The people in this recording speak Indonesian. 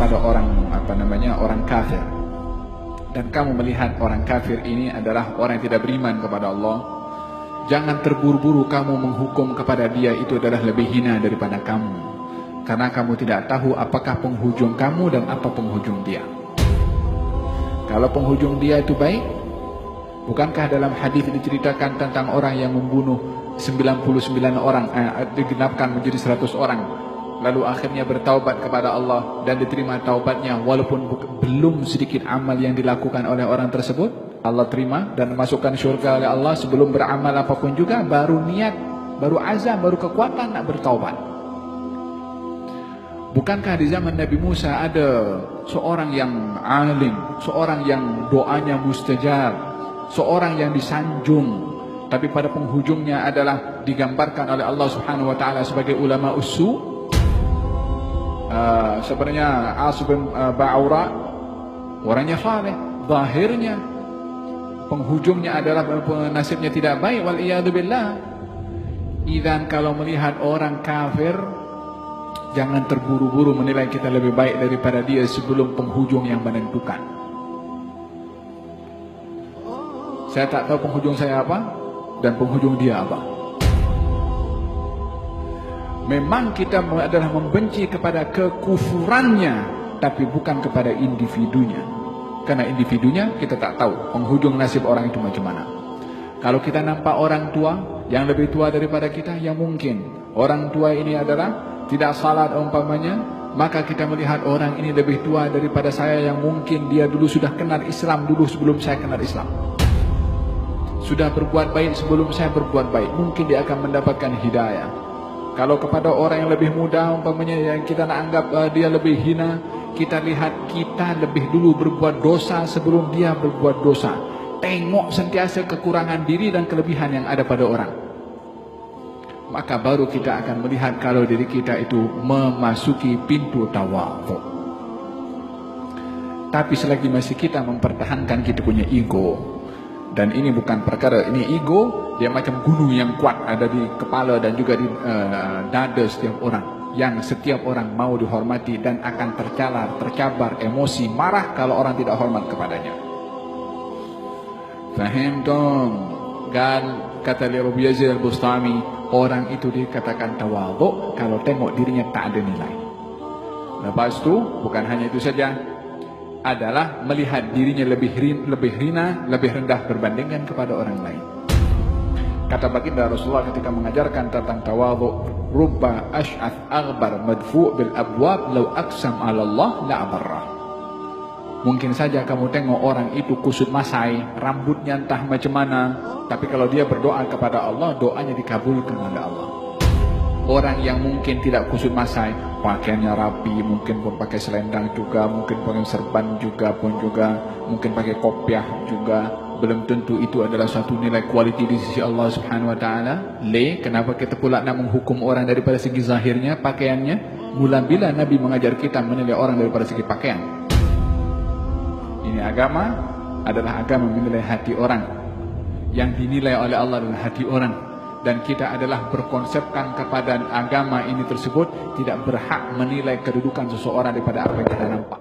kepada orang kafir, dan kamu melihat orang kafir ini adalah orang yang tidak beriman kepada Allah, jangan terburu-buru kamu menghukum kepada dia itu adalah lebih hina daripada kamu, karena kamu tidak tahu apakah penghujung kamu dan apa penghujung dia. Kalau penghujung dia itu baik, bukankah dalam hadis diceritakan tentang orang yang membunuh 99 orang, digenapkan menjadi 100 orang, lalu akhirnya bertaubat kepada Allah dan diterima taubatnya walaupun belum sedikit amal yang dilakukan oleh orang tersebut, Allah terima dan masukkan syurga oleh Allah sebelum beramal apapun juga, baru niat, baru azam, baru kekuatan nak bertaubat. Bukankah di zaman Nabi Musa ada seorang yang alim, seorang yang doanya mustajab, seorang yang disanjung, tapi pada penghujungnya adalah digambarkan oleh Allah Subhanahu wa taala sebagai ulama usu. Sebenarnya As bin Ba'ura orangnya saleh, zahirnya penghujungnya adalah nasibnya tidak baik, wal iyadu billah. Idzan kalau melihat orang kafir, jangan terburu-buru menilai kita lebih baik daripada dia sebelum penghujung yang menentukan. Saya tak tahu penghujung saya apa dan penghujung dia apa. Memang kita adalah membenci kepada kekufurannya, tapi bukan kepada individunya. Karena individunya kita tak tahu penghujung nasib orang itu macam mana. Kalau kita nampak orang tua yang lebih tua daripada kita, yang mungkin orang tua ini adalah tidak salat umpamanya, maka kita melihat orang ini lebih tua daripada saya yang mungkin dia dulu sudah kenal Islam dulu sebelum saya kenal Islam, sudah berbuat baik sebelum saya berbuat baik, mungkin dia akan mendapatkan hidayah. Kalau kepada orang yang lebih muda umpamanya yang kita nak anggap dia lebih hina, kita lihat kita lebih dulu berbuat dosa sebelum dia berbuat dosa. Tengok sentiasa kekurangan diri dan kelebihan yang ada pada orang, maka baru kita akan melihat kalau diri kita itu memasuki pintu tawadhu. Tapi selagi masih kita mempertahankan kita punya ego, dan ini bukan perkara, ini ego, dia macam gunung yang kuat ada di kepala dan juga di dada setiap orang, yang setiap orang mau dihormati dan akan tercabar emosi marah kalau orang tidak hormat kepadanya. Fahim dong? Kata Rabi Yazid al-Bustami, orang itu dikatakan tawadhu kalau tengok dirinya tak ada nilai. Lepas itu bukan hanya itu saja, adalah melihat dirinya lebih hina, lebih rendah berbandingkan kepada orang lain. Kata baginda Rasulullah ketika mengajarkan tentang tawadhu, rubba ash'ath aghbar madfu' bil abwab law aqsam 'ala Allah la abarrah. Mungkin saja kamu tengok orang itu kusut masai, rambutnya entah macam mana, tapi kalau dia berdoa kepada Allah, doanya dikabulkan oleh Allah. Orang yang mungkin tidak kusut masai, pakaiannya rapi, mungkin pun pakai selendang juga, mungkin pakai serban juga, mungkin pakai kopiah juga, belum tentu itu adalah satu nilai kualiti di sisi Allah Subhanahu wa taala. Kenapa kita pula nak menghukum orang daripada segi zahirnya, pakaiannya? Mula bila Nabi mengajar kita menilai orang daripada segi pakaian? Ini agama adalah agama menilai hati orang. Yang dinilai oleh Allah adalah hati orang, dan kita adalah berkonsepkan kepada agama ini tersebut tidak berhak menilai kedudukan seseorang daripada apa yang kita nampak.